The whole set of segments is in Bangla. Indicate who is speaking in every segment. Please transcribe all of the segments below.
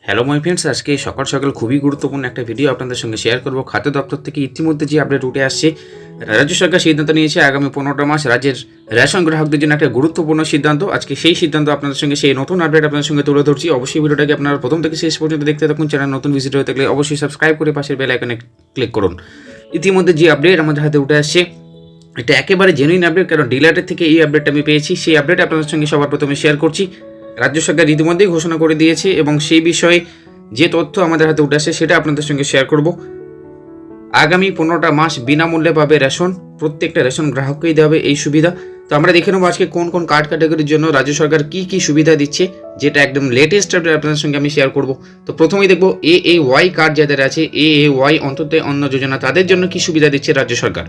Speaker 1: হ্যালো মাই ফ্রেন্ডস, আজকে সকাল সকাল খুবই গুরুত্বপূর্ণ একটা ভিডিও আপনাদের সঙ্গে শেয়ার করব। খাদ্য দপ্তর থেকে ইতিমধ্যে যে আপডেট উঠে আসছে, রাজ্য সরকার সিদ্ধান্ত নিয়েছে আগামী 15টা মাস রাজ্যের রেশন গ্রাহকদের জন্য একটা গুরুত্বপূর্ণ সিদ্ধান্ত। আজকে সেই সিদ্ধান্ত আপনাদের সঙ্গে, সেই নতুন আপডেট আপনাদের সঙ্গে তুলে ধরছি। অবশ্যই ভিডিওটাকে আপনারা প্রথম থেকে শেষ পর্যন্ত দেখতে থাকুন। চ্যানেল নতুন ভিজিট হয়ে থাকলে অবশ্যই সাবস্ক্রাইব করে পাশের বেল আইকনে ক্লিক করুন। ইতিমধ্যে যে আপডেট আমাদের হাতে উঠে আসছে, এটা একেবারে জেনুইন আপডেট, কারণ ডিলারের থেকে এই আপডেটটা আমি পেয়েছি। সেই আপডেট আপনাদের সঙ্গে সবার প্রথমে শেয়ার করছি। রাজ্য সরকার ইতিমধ্যেই ঘোষণা করে দিয়েছে এবং সেই বিষয়ে যে তথ্য আমাদের হাতে উঠে আসে সেটা আপনাদের সঙ্গে শেয়ার করব। আগামী 15টা মাস বিনামূল্যে পাবে রেশন, প্রত্যেকটা রেশন গ্রাহককেই দেওয়া হবে এই সুবিধা। তো আমরা দেখে নেবো আজকে কোন কোন কার্ড ক্যাটাগরির জন্য রাজ্য সরকার কি কি সুবিধা দিচ্ছে, যেটা একদম লেটেস্ট আপডেট আপনাদের সঙ্গে আমি শেয়ার করব। তো প্রথমেই দেখবো AAY কার্ড যাদের আছে, AAY অন্তর্ভুক্ত অন্ন যোজনা, তাদের জন্য কি সুবিধা দিচ্ছে রাজ্য সরকার।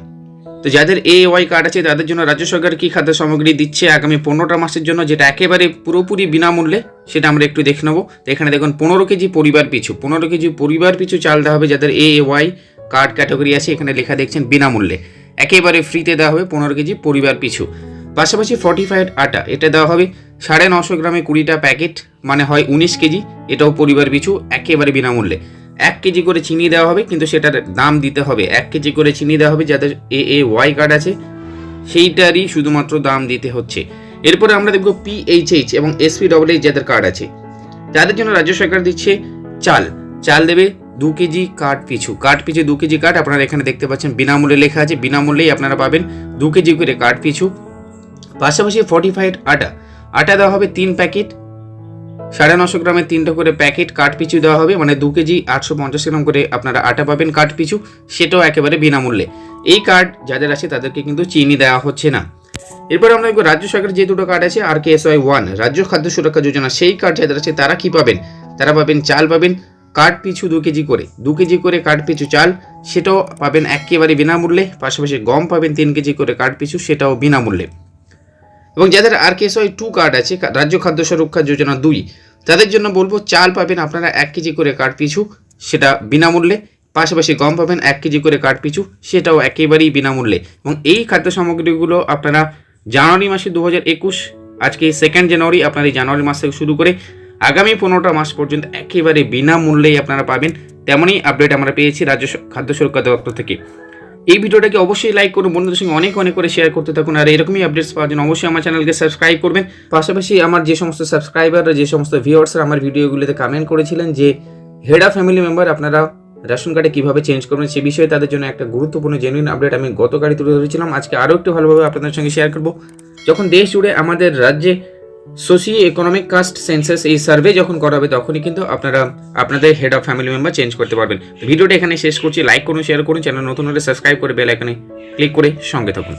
Speaker 1: তো যাদের AAY কার্ড আছে তাদের জন্য রাজ্য সরকার কি খাদ্য সামগ্রী দিচ্ছে আগামী 15টা মাসের জন্য, যেটা একেবারে পুরোপুরি বিনামূল্যে, সেটা আমরা একটু দেখে নেবো। তো এখানে দেখুন 15 কেজি পরিবার পিছু, 15 কেজি পরিবার পিছু চাল দেওয়া হবে যাদের AAY কার্ড ক্যাটাগরি আছে। এখানে লেখা দেখছেন বিনামূল্যে, একেবারে ফ্রিতে দেওয়া হবে 15 কেজি পরিবার পিছু। পাশাপাশি ফর্টিফাইড আটা, এটা দেওয়া হবে 950 গ্রামে 20টা প্যাকেট, মানে হয় 19 কেজি, এটাও পরিবার পিছু একেবারে বিনামূল্যে। 1 কেজি করে চিনি দেওয়া হবে, কিন্তু সেটার দাম দিতে হবে। 1 কেজি করে চিনি দেওয়া হবে যাদের AAY কার্ড আছে, সেইটারই শুধুমাত্র দাম দিতে হচ্ছে। এরপরে আমরা দেখব PHH এবং SPHH যাদের কার্ড আছে, তাদের জন্য রাজ্য সরকার দিচ্ছে চাল দেবে 2 কেজি কার্ড পিছু 2 কেজি কার্ড আপনারা এখানে দেখতে পাচ্ছেন বিনামূল্যে লেখা আছে, বিনামূল্যেই আপনারা পাবেন 2 কেজি করে কার্ড পিছু। পাশাপাশি ফর্টিফাইড আটা দেওয়া হবে 3 প্যাকেট, 950 গ্রামের 3টা করে প্যাকেট কার্ড পিছু দেওয়া হবে, মানে 2 কেজি 850 গ্রাম করে আপনারা আটা পাবেন কার্ড পিছু, সেটাও একেবারে বিনামূল্যে। এই কার্ড যাদের আছে তাদেরকে কিন্তু চিনি দেওয়া হচ্ছে না। এরপর আমরা দেখব রাজ্য সরকারের যে দুটো কার্ড আছে, rksy 1 রাজ্য খাদ্য সুরক্ষা যোজনা, সেই কার্ড যাদের আছে তারা কি পাবেন, তারা পাবেন চাল পাবেন কার্ড পিছু 2 কেজি করে কার্ড পিছু চাল, সেটাও পাবেন একেবারে বিনামূল্যে। পাশাপাশি গম পাবেন 3 কেজি করে কার্ড পিছু, সেটাও বিনামূল্যে। এবং যাদের rksy 2 কার্ড আছে, রাজ্য খাদ্য সুরক্ষা যোজনা 2, তাদের জন্য বলবো চাল পাবেন আপনারা 1 কেজি করে কার্ড পিছু, সেটা বিনামূল্যে। পাশাপাশি গম পাবেন 1 কেজি করে কার্ড পিছু, সেটাও একেবারেই বিনামূল্যে। এবং এই খাদ্য সামগ্রীগুলো আপনারা জানুয়ারি মাসে 2021, আজকে 2 জানুয়ারি, আপনার এই জানুয়ারি মাস থেকে শুরু করে আগামী 15টা মাস পর্যন্ত একেবারে বিনামূল্যেই আপনারা পাবেন। তেমনই আপডেট আমরা পেয়েছি রাজ্য খাদ্য সুরক্ষা দপ্তর থেকে। এই ভিডিওটাকে অবশ্যই লাইক করুন, বন্ধুদের সঙ্গে অনেক করে শেয়ার করতে থাকুন। আর এরকমই আপডেটস পাওয়ার জন্য অবশ্যই আমার চ্যানেলকে সাবস্ক্রাইব করবেন। পাশাপাশি আমার যে সমস্ত সাবস্ক্রাইবার, যে সমস্ত ভিউয়ার্সরা আমার ভিডিওগুলোতে কমেন্ট করেছিলেন যে হেড অফ ফ্যামিলি মেম্বার আপনারা রেশন কার্ডে কীভাবে চেঞ্জ করবেন, সে বিষয়ে তাদের জন্য একটা গুরুত্বপূর্ণ জেনুইন আপডেট আমি গতকালই তুলে ধরেছিলাম। আজকে আরও একটু ভালোভাবে আপনাদের সঙ্গে শেয়ার করব। যখন দেশ জুড়ে আমাদের রাজ্যে সোশিও ইকোনমিক কাস্ট সেন্সাস এই সার্ভে যখন করা হবে, তখনই কিন্তু আপনারা আপনাদের head of family member change করতে পারবেন। ভিডিওটা এখানে শেষ করছি। লাইক করুন, শেয়ার করুন, চ্যানেল নতুন হলে সাবস্ক্রাইব করে বেল আইকনে ক্লিক করে সঙ্গে থাকুন।